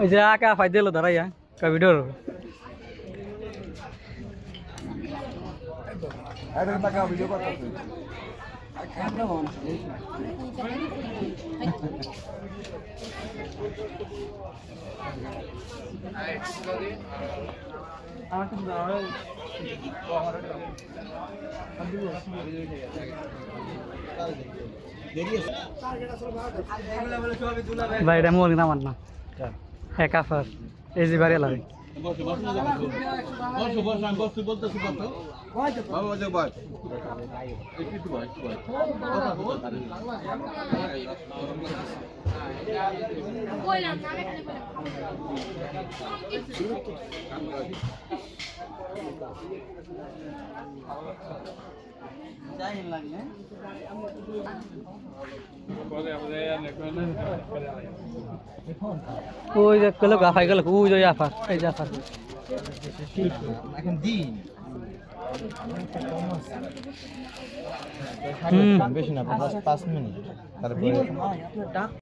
ওই যে আকা ফাই দিল দাঁড়াইয়া কবিডর আরে টাকা ভিডিও করতে ভাই এটা মোর নাম না একা ফার এই যে বাড়ি লাগে ওই যে কল গাফাই গেল ওই যে আফার এই যে আফার এখন দিন বেশি না 5 মিনিট তারপরে